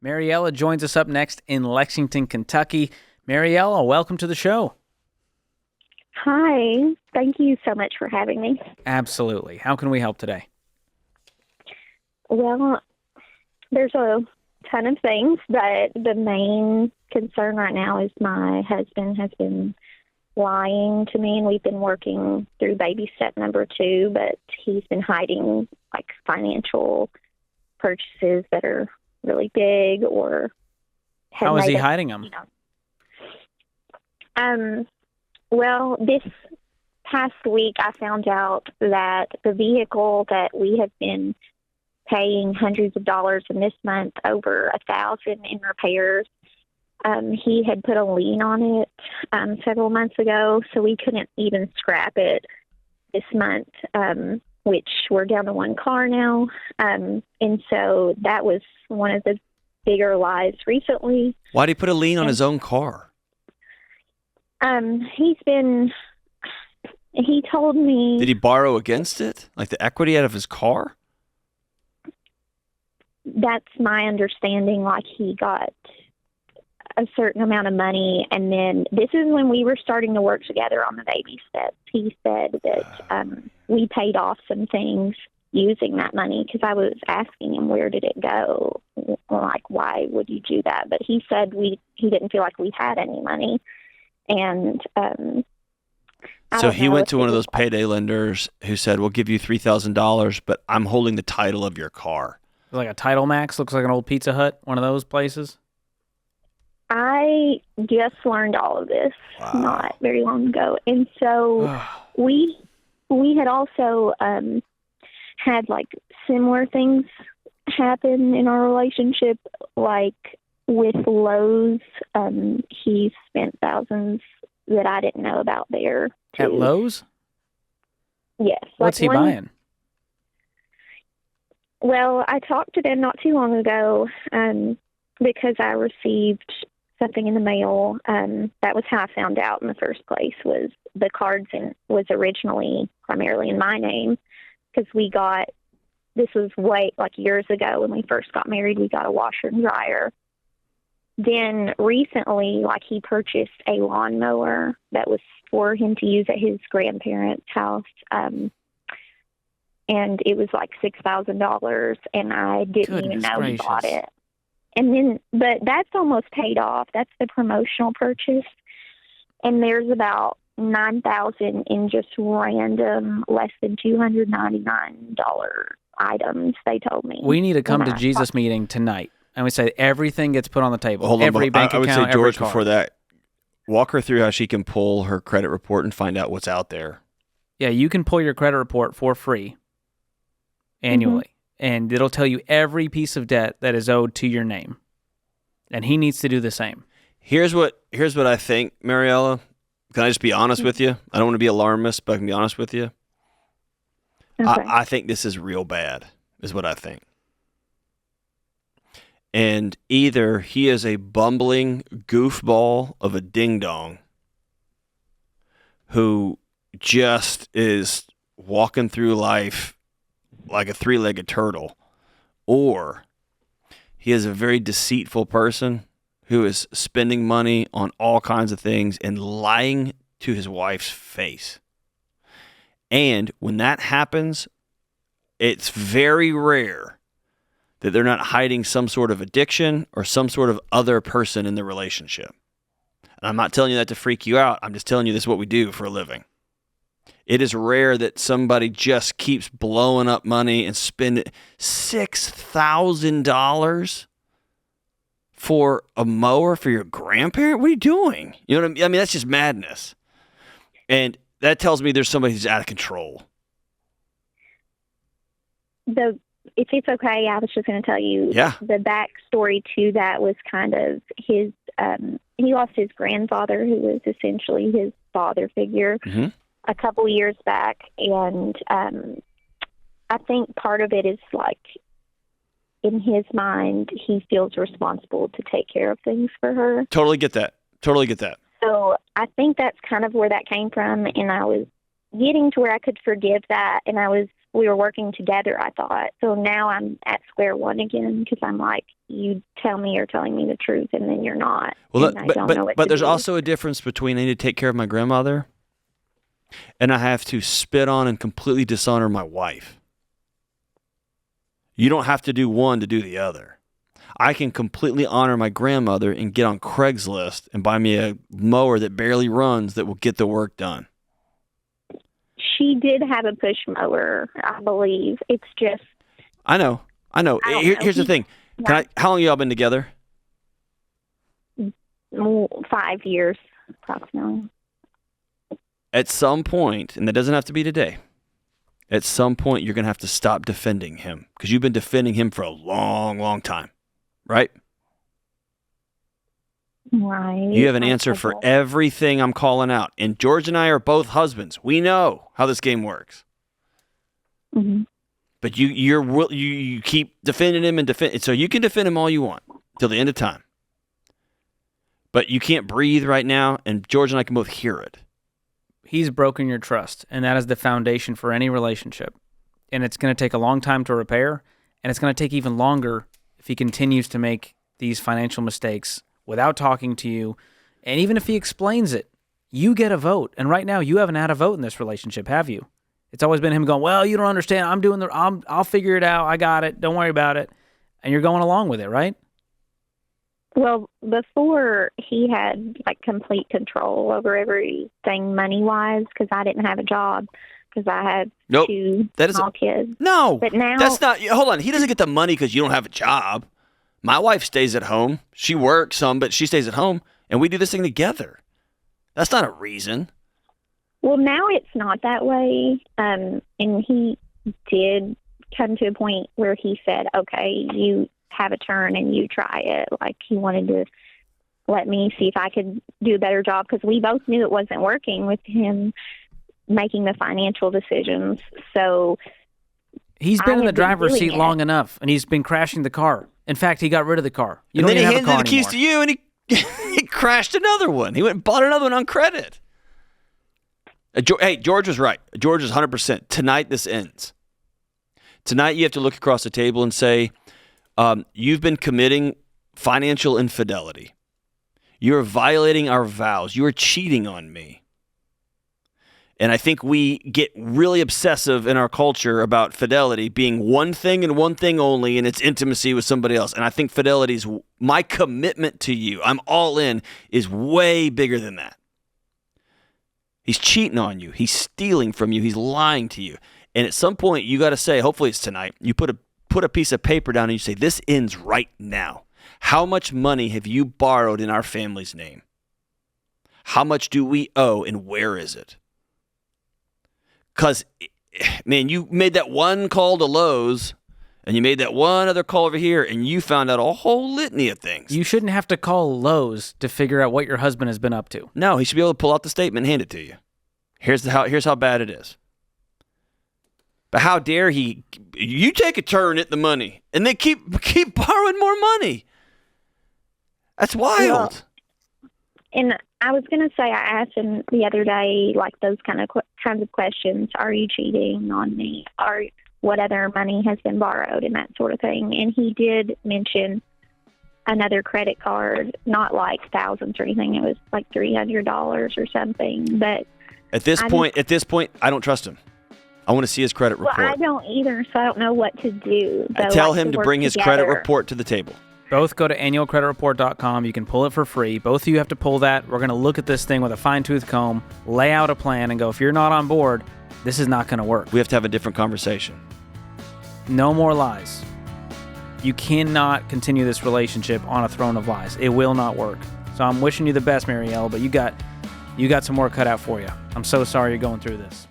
Mariella joins us up next in Lexington, Kentucky. Mariella, welcome to the show. Hi. Thank you so much for having me. Absolutely. How can we help today? Well, there's a ton of things, but the main concern right now is my husband has been lying to me, and we've been working through baby step number 2, but he's been hiding like financial purchases that are really big or How is he hiding them? Well, this past week I found out that the vehicle that we have been paying hundreds of dollars in this month, over $1,000 in repairs, he had put a lien on it several months ago, so we couldn't even scrap it this month, which we're down to one car now. And so that was one of the bigger lies recently. Why did he put a lien on his own car? He told me... Did he borrow against it? Like the equity out of his car? That's my understanding. Like he got a certain amount of money, and then this is when we were starting to work together on the baby steps. He said that we paid off some things using that money, because I was asking him, where did it go? Like, why would you do that? But he said he didn't feel like we had any money. And so he went to one of those payday lenders who said, we'll give you $3,000, but I'm holding the title of your car. Like a Title Max? Looks like an old Pizza Hut, one of those places? I just learned all of this not very long ago. And so we had also had like similar things happen in our relationship, like with Lowe's. He spent thousands that I didn't know about there too. At Lowe's? Yes. What's he buying? Well, I talked to them not too long ago because I received something in the mail. That was how I found out in the first place. Was the cards was originally primarily in my name, because this was years ago when we first got married. We got a washer and dryer. Then recently, he purchased a lawnmower that was for him to use at his grandparents' house. And it was like $6,000, and I didn't even know he bought it. And then, but that's almost paid off. That's the promotional purchase. And there's about $9,000 in just random, less than $299 items, they told me. We need to come to Jesus meeting tonight. And we say everything gets put on the table. Hold on, every bank I would account, say, George, every before that, walk her through how she can pull her credit report and find out what's out there. Yeah, you can pull your credit report for free annually, and it'll tell you every piece of debt that is owed to your name. And he needs to do the same. Here's what I think, Mariella. Can I just be honest with you? I don't want to be alarmist, but I can be honest with you. Okay. I think this is real bad, is what I think. And either he is a bumbling goofball of a ding-dong who just is walking through life like a three-legged turtle, or he is a very deceitful person who is spending money on all kinds of things and lying to his wife's face. And when that happens, it's very rare that they're not hiding some sort of addiction or some sort of other person in the relationship. And I'm not telling you that to freak you out. I'm just telling you this is what we do for a living. It is rare that somebody just keeps blowing up money and spending $6,000 for a mower for your grandparent. What are you doing? You know what I mean? I mean, that's just madness. And that tells me there's somebody who's out of control. If it's okay, I was just going to tell you the backstory to that was kind of his, he lost his grandfather, who was essentially his father figure, a couple years back. And I think part of it is in his mind, he feels responsible to take care of things for her. Totally get that. So I think that's kind of where that came from. And I was getting to where I could forgive that. And I was we were working together, I thought. So now I'm at square one again because I'm like, you tell me you're telling me the truth and then you're not. Well, and I don't know what but to there's do. also a difference between I need to take care of my grandmother and I have to spit on and completely dishonor my wife. You don't have to do one to do the other. I can completely honor my grandmother and get on Craigslist and buy me a mower that barely runs that will get the work done. She did have a push mower, I believe. It's just... I know. I don't know. Here's the thing. How long y'all been together? 5 years, approximately. At some point, and that doesn't have to be today, at some point you're going to have to stop defending him because you've been defending him for a long, long time, right? Right. You have an answer for everything I'm calling out. And George and I are both husbands. We know how this game works. Mm-hmm. But you keep defending him and so you can defend him all you want till the end of time. But you can't breathe right now, and George and I can both hear it. He's broken your trust, and that is the foundation for any relationship. And it's going to take a long time to repair, and it's going to take even longer if he continues to make these financial mistakes without talking to you. And even if he explains it, you get a vote. And right now, you haven't had a vote in this relationship, have you? It's always been him going, well, you don't understand. I'll figure it out. I got it. Don't worry about it. And you're going along with it, right? Well, before he had like complete control over everything money-wise because I didn't have a job because I had two small kids. No, but now that's not. Hold on, he doesn't get the money because you don't have a job. My wife stays at home. She works some, but she stays at home, and we do this thing together. That's not a reason. Well, now it's not that way, and he did come to a point where he said, okay, you have a turn and you try it. Like he wanted to let me see if I could do a better job because we both knew it wasn't working with him making the financial decisions. So he's been in the driver's seat long enough, and he's been crashing the car. In fact, he got rid of the car. And then he handed the keys to you, and he crashed another one. He went and bought another one on credit. Hey, George was right. George is 100%. Tonight, this ends. Tonight, you have to look across the table and say, you've been committing financial infidelity. You're violating our vows. You are cheating on me. And I think we get really obsessive in our culture about fidelity being one thing and one thing only, and it's intimacy with somebody else. And I think fidelity is my commitment to you. I'm all in is way bigger than that. He's cheating on you. He's stealing from you. He's lying to you. And at some point, you got to say, hopefully it's tonight, you put a piece of paper down and you say, this ends right now. How much money have you borrowed in our family's name? How much do we owe and where is it? Because, man, you made that one call to Lowe's and you made that one other call over here and you found out a whole litany of things. You shouldn't have to call Lowe's to figure out what your husband has been up to. No, he should be able to pull out the statement and hand it to you. Here's how bad it is. But how dare you take a turn at the money and they keep borrowing more money. That's wild. Well, and I was going to say, I asked him the other day, like those kinds of questions. Are you cheating on me? Or what other money has been borrowed and that sort of thing. And he did mention another credit card, not like thousands or anything. It was like $300 or something. But at this point, I don't trust him. I want to see his credit report. Well, I don't either, so I don't know what to do. I tell him to bring his credit report to the table. Both go to annualcreditreport.com. You can pull it for free. Both of you have to pull that. We're going to look at this thing with a fine-tooth comb, lay out a plan, and go, if you're not on board, this is not going to work. We have to have a different conversation. No more lies. You cannot continue this relationship on a throne of lies. It will not work. So I'm wishing you the best, Marielle, but you got some more cut out for you. I'm so sorry you're going through this.